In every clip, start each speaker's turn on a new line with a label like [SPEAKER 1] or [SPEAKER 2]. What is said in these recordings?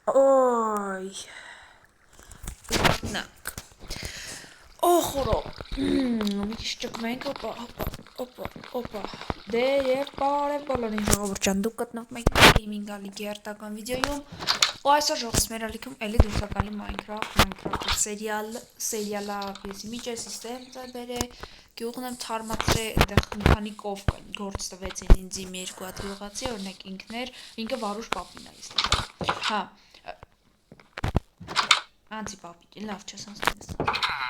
[SPEAKER 1] Oy. Tıknak. Oh oro. Միշտոք օպա։ Դե եւ բարև բոլորին ժողովուրդյան դուք գտնվում եք Gaming Ալիքի հերթական վիդեոյում։ Ու այսօր ժողովուրդ մեր ալիքում էլի դուրսակալի Minecraft սերիալա ես միջը սիստեմ ծաբերը գյուղն եմ թարմացրել այնտեղ մի քանի կով կային գործ տվեցին ինձ իմ երկու հատ գյուղացի օրինակ ինքը Վարուժ պապին է իստեղ։ Հա Անցի պապիկին լավ չես անցնես։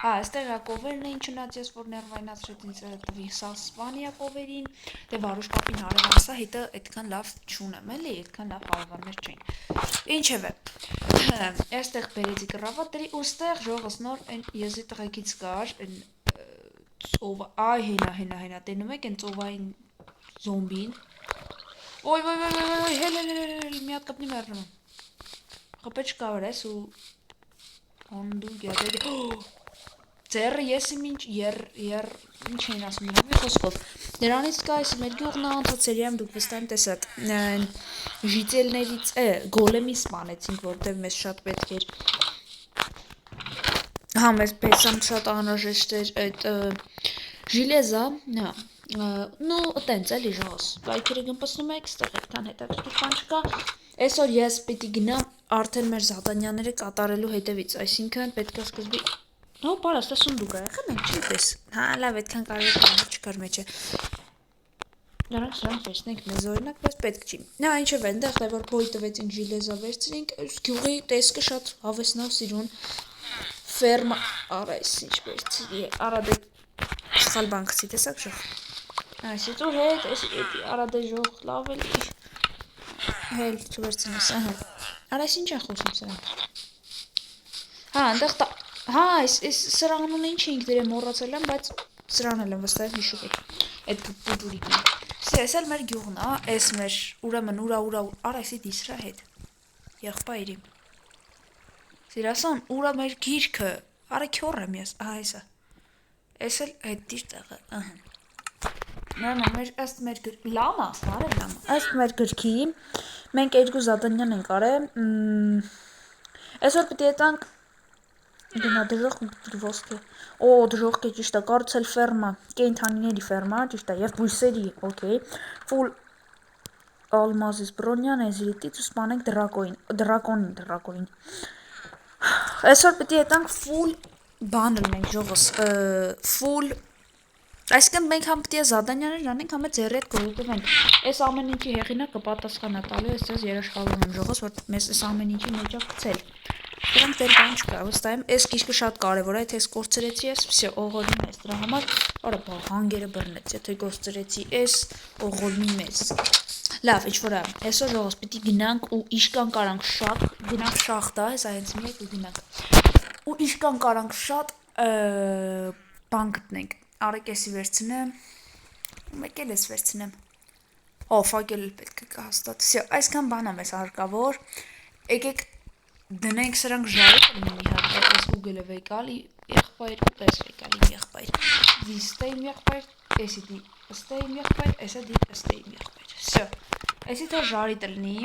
[SPEAKER 1] Հա, այստեղ կովերն էին չնայած որ ներվայնացրեց ինձ տվի Սասպանիա կովերին, դե Վարուժ պապին հարևանսա հետը այդքան լավ չունեմ, էլի, այդքան լավ հարևաններ չէին։ Ինչևէ, այստեղ բերեցի կռավատների ու ստեղ ժողովս նոր այն եզի տղեկից կար, այն ծովա, այ հենա, տենում եք այն ծովային զոմբին։ Ոյ, հել, մի հատ կպնի մեռնում։ Խփեչ կավոր ես ու Անդու գյադե Ձերը ես իմ ինչ ինչ էին ասում մի խոսքով նրանից կա այս մեր գյուղն անցած սերիայում դուք վստահ տեսաք ժիծելներից գոլեմի սպանեցինք որտեղ մեզ շատ պետք էր հա մեզ պես շատ անհրաժեշտ էր այդ ժիլեզա հա նո տենց էլի ժողոս բայքերը գմպսնում եք ստեղ այդքան հետաքրքիր բան չկա այսօր ես պիտի գնամ արդեն մեր զատանյաները կատարելու հետևից, այսինքն պետք է սկզբի Հո, պարաս, տեսում դու գա եղա, մենք չի տես Հա, լավ, այդքան կարևոր բան չկար մեջը Նրանք սրանք վերցնենք մեզ օրինակ, բայց պետք չի Նա ինչև այնտեղ թե որ փոյ տվեցինք ժիլեզա վերցրինք, գյուղի տեսքը շատ հավեսնավ սիրուն Ֆերմա, արա այս ինչ վերցրի, արա դե սխալ բան գցի, տեսակ ժող Այսից ու հետ, արա դե ժող, լավ էլի Հել չվերցնես, ահա Արա այս ինչ են խոսում սրանք Հա, այնտեղ Հա, այս սրանուն ինչ էինք դրե մոռացել եմ, բայց սրան էլ եմ վստահ հիշում եք Այդ պուտուրիկն Այս էլ մեր գյուղն է, այս մեր ուրեմն ուրա Արա այսի դիսրա հետ Եղբայրի Սիրասան, ուրա մեր գիրքը Արա քյոր եմ ես, ահա այսա Այս էլ այդ դիր տեղը, ահա Ըստ մեր լամա, հարև լամա Ըստ մեր գրքի մենք երկու զատանյան ենք արել Այսօր պիտի ետանք Գնա դժող ոսկե դժող է ճիշտ է կառուցել ֆերմա կենդանիների ֆերմա ճիշտ է եւ բույսերի օքեյ ֆուլ ալմազից բրոնյան էզրիտից ու սպանենք դրակոնին Այսօր պիտի ետանք ֆուլ բան լինենք ժողոս ֆուլ Այսինքն մենք համ պիտի զադանյաներ անենք, համ է ձեռի հետ գողոտվենք Այս ամեն ինչի հեղինակը պատասխանա տալու ես ձեզ երաշխավորում եմ ժողոս, որ մեզ այս ամեն ինչի մեջ ա գցել Դրանք դեր բան չկա, վստահ եմ, այս գիրքը շատ կարևոր է, թե ես կորցրեցի ես, վсё, օղորին ես դրա համար, արա բա հանգերը բռնեց, եթե կորցրեցի ես, օղորնի մեզ Լավ, ինչ-որ է, այսօր ժողոս պիտի գնանք ու իշկան կարանք շատ, գնանք շախտա, հեսա հենց մի եկ ու գնանք Ու իշկան կարանք շատ բան գտնենք Արեք եսի վերցնեմ, մեկ էլ ես վերցնեմ, ֆակել էլ պետք է կա հաստատ, այսքան բան եմ ես հարկավոր, եկեք դնենք սրանք ժարի կլինի հատ, այս ուգել է վեկալի եղբայր, պես վեկալի եղբայր, դի ստե իմ եղբայր, եսի դի ստե իմ եղբայր, եսը դի ստե իմ եղբայր, այսի թող ժարի տլնի,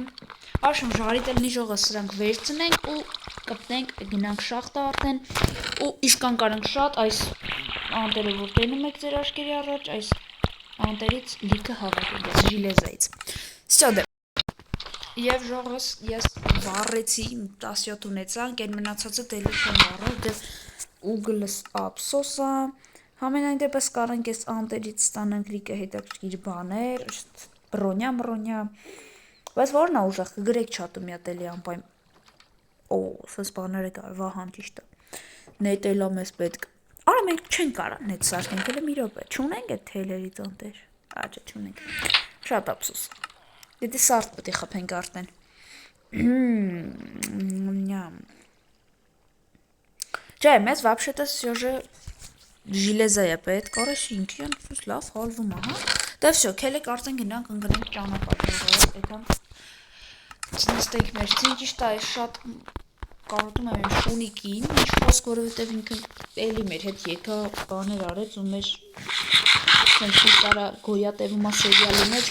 [SPEAKER 1] աշում ժարի տլնի ժողը սրանք վերցնենք ու կպնենք, գնանք շախտա արդեն ու իշկան կարանք շատ, այս անտերը որ տենում եք ձեր աշկերի առաջ, այս անտերից լիքը հավատում ես ժիլեզայից Սյո դե Եվ ժողոս ես վարեցի 17 ունեցանք, են մնացածը դելիք եմ վարել, դև ուգլս ապսոսա Համենայն դեպս կարանք ես անտերից ստանանք լիքը հետաքրքիր բաներ, բրոնյա Բայց որն է ուժախ, կգրեք չատում յատ էլի անպայմ սս բաները կար, վահան ճիշտ է Նետելա մեզ պետք Արա մենք չենք կարա նետ սարկենք, էլը մի րոպե, չունենք էտ թեյլերից անտեր, աճը չունենք, շատ ապսուս, դետի սարդ պտի խպենք արդեն, Չէ, մեզ վապշետը սյոժը ժիլեզա է պետք, արաշ ինքի անցուս լավ հալվում ահա, դե վսյո, կելեք արդեն գնանք ընգնենք ճանապարհ, եկանք նստենք մեր ծին ճիշտ է, շատ կարոտում եմ եմ շունիկին, ինչ խոսք, որովհետև ինքն էլի մեր հետ եկա բաներ արեց ու մեր սենցի կարա գոյատևում է սերիալի մեջ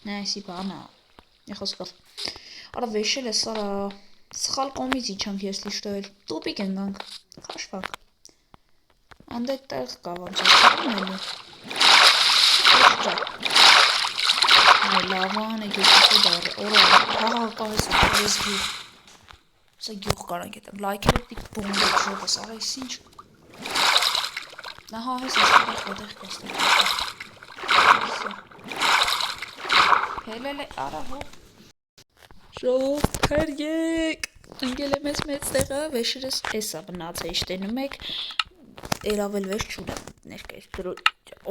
[SPEAKER 1] Նայսի բանա։ Ეხոսկով։ Արա վեշել ես, արա սխալ կոմից իջանք ես լիշտոել։ Տուպիկ ենգանք։ Քաշվակ։ Անդե տեղ կա ոնց է։ Այ լավան է գետի դար։ Օրա, հա կայս այս գյուղ։ Սա գյուղ կարանք հետամ։ Լայքերը պիտի բոմբը ժողս, արա ես ինչ։ Ահա այս այստեղ կստեղ։ Հելել է արա հո։ Շող փերգեք։ Ընկել եմ ես մեծ տեղը, վեշերս էսա բնաց է իշտենում եք։ Էրավել վեշ չունեմ ներկայիս գրոջ։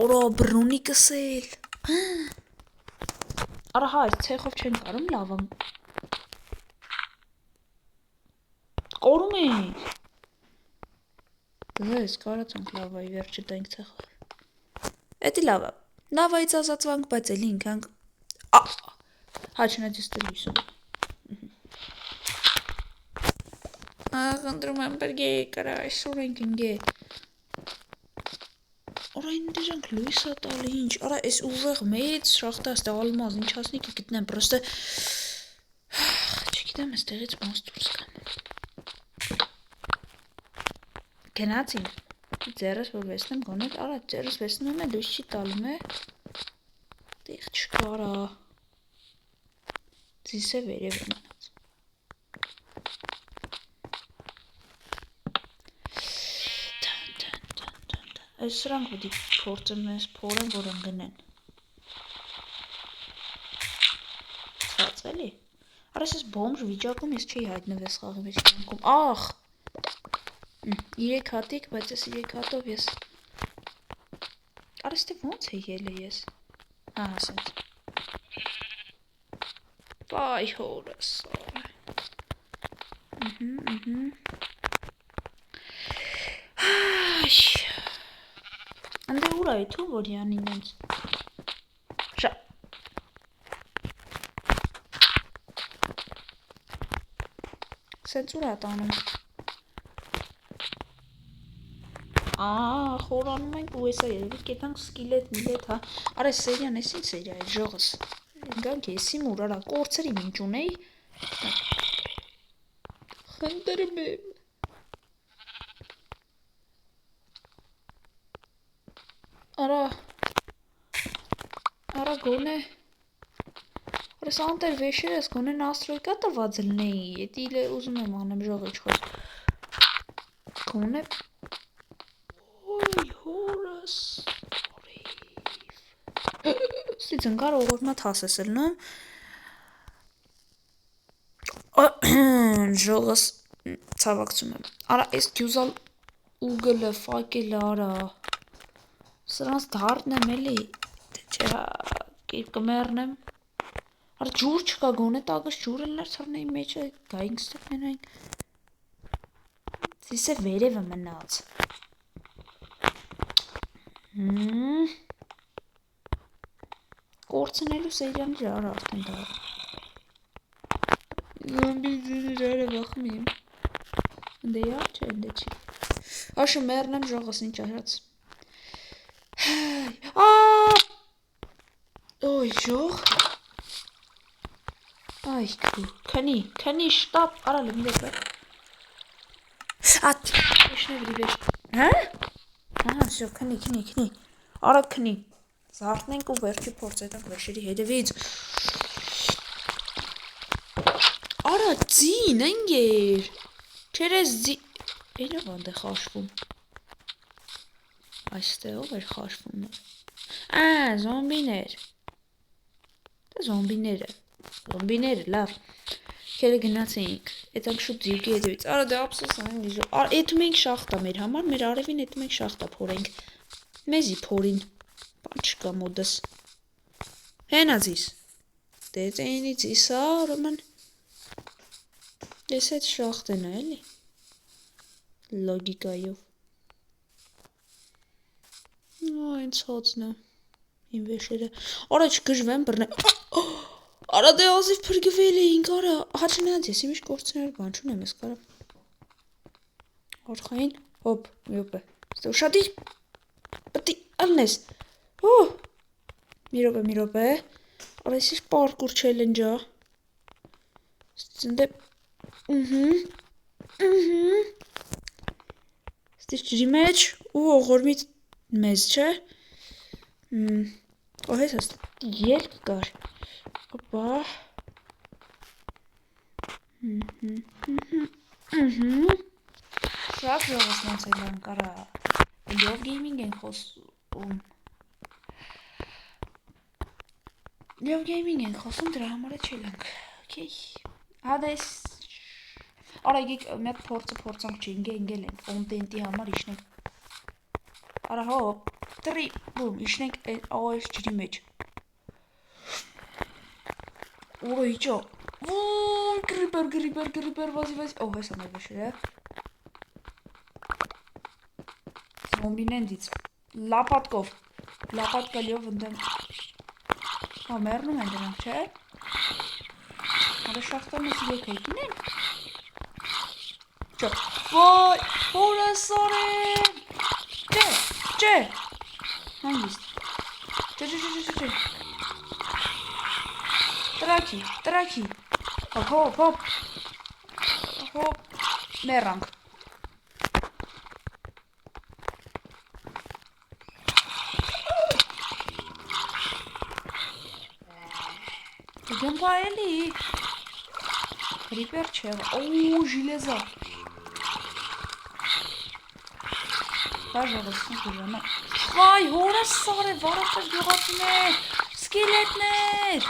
[SPEAKER 1] Օրա բրունի կսել։ Արա հա, այս ցեխով չեն կարում լավան։ Կորում ենք։ Դες կարացանք լավայի վերջը տենք ցեխով։ Էդի լավա։ Լավայից ազատվանք, բայց էլի ինքանք հաչնաձես տրույսում։ Ախնդրում եմ բրգե կրա, այսօր ենք ընգե։ Արա այն դերանք լույսա տալի ինչ, արա այս ուժեղ մեծ շախտա ստեղ ալմազ, ինչ հասնիկի գտնեմ, պրոստը չգիտեմ ստեղից մաս դուրս կամ։ Գնացին, ձերս որ վեսնեմ գոնել, արա ձերս վեսնում է, լույս չի տալում է, տեղ չկա արա, ձիս է վերև է մնաց։ Այս սրանք պիտի փորձեմ ես փորեմ, որ ընգնեն։ Ցած էլի։ Արա ես բոմժ վիճակում ես չի հայտնվես խաղի մեջ կյանքում։ Ախ։ 3 հատիկ, բայց ես 3 հատով ես։ Արա ստե ոնց է ելը ես։ Ահա ասենց։ Բայ հորս։ Անդե ուր այ թու որ յան ինձ։ Շա։ Սենց ուր է տանում։ Խորանում ենք ու էսա երևի կետանք սկիլետ միլետ հա։ Արա սերիան ես ինչ սերիա է ժողս։ Ինգանք եսի մուր արա կորցերի ինչ ունեի։ Խնդրում եմ։ Արա գոնե Արա սանտեր վեշեր ես գոնե նաստրոյկա տված լնեի Ետ իլ ուզում եմ անեմ ժող իչ խոս Գոնե Ոյ հորս Ստի ծնգար ողորմատ հասես լնում Ժողս ցավակցում եմ Արա ես գյուզալ ուգլը ֆակելը արա Սրանց դարդն եմ էլի Չէ կմեռնեմ Արա ջուր չկա գոնե տագս ջուր էլ ներցարնեի մեջը գայինք ստեղնենք Ձիս է վերևը մնաց Կորցնելու սերյան ժար արդեն դար Զոմբի ձինի ժարը վախում եմ Ընդե յար չէ ընդե չի Աշը մեռնեմ ժողս ինչ արած Օй ժող Այ քնի շտապ արա լմդեպ է Ատ Վեշնևրի վեշ Հա? Ահա շո քնի Արա քնի Զարդնենք ու վերջի փորձ ետնք վեշերի հետևից Արա ձին ընգեր Չերես ձին Էնով անդ է խաշվում Այստեղով էր խաշվում Զոմբիներ Զոմբիները լավ Քերը գնացեինք Ետանք շուտ ձիրկի հետևից Արա դե ապսոս Էտում ենք շախտա մեր համար Մեր արևին էտում ենք շախտա փորենք Մեզի փորին Բան չկա մոդս Հենա ձիս Դեծ էինից իսա ուրեմն Ես հետ շախտեն է էլի Լոգիկայով Այն ցածն է Իմ վեշերը Արա չգժվեմ բրնեմ Արա դե ազիվ պրգվել էինք արա Հաչնած ես իմիշ կործներ բան չունեմ ես կարա Արխային հոպ միոպ է Ստեղ շատի Պտի ալնես Մի ռոպ է Այս ինչ պարկուր չելենջա։ Ստիցնդե Ստիչ ջրի մեջ ու ողորմից մեզ չէ։ Ահես աստ ելք կար։ Опа։ Շատ ժողովուրդ ոնց է լան կարա։ Լով գեյմինգ են խոսում։ Լով գեյմինգ են խոսում, դրա համար է չելանք։ Okay։ Հադես Արա եկեք մի հատ փորձանք չինգել ենք կոնտենտի համար իշնենք։ Արա հոպ 3 բում իշնենք այս ջրի մեջ։ Ուրո իջո։ Գրիպեր վազի։ Ո հեսա մեր վեշերը։ Զոմբինեն դից։ Լապատկով։ Լապատկալիով ընդեմ։ Հա մեռնում են դրանք, չէ։ Արա շախտանից եկեք ինենք։ Չէ։ Ոյ, հորասար եմ։ Չէ։ Հանգիստ։ Չէ։ Տրաքի։ Հոպ։ Մեռանք։ Դեմ վայելի։ Ռիպեր չէ։ Օ, ժիլեզա։ Пожалуйста, դուրանը։ Վայ, հորասար է, վարակար գյուղացիներ, սկիլետներ։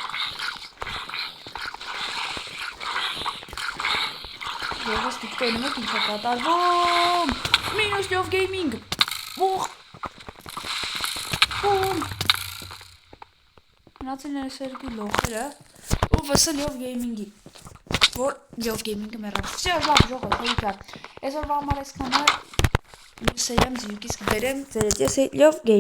[SPEAKER 1] Ես դիքտենում եք ինչ է կատարվում։ Մինուս լով գեյմինգ։ Բում։ Մնացել ներս երկու լոխերը ու վսը լով գեյմինգի։ Որ լով գեյմինգը մեռավ։ Всё, լավ, ժողով, հույքա։ Այսօրվա համար այսքանը մյուս սերիամ զիրուկիս կբերեմ ձեր հետ ես լով գեյմինգ։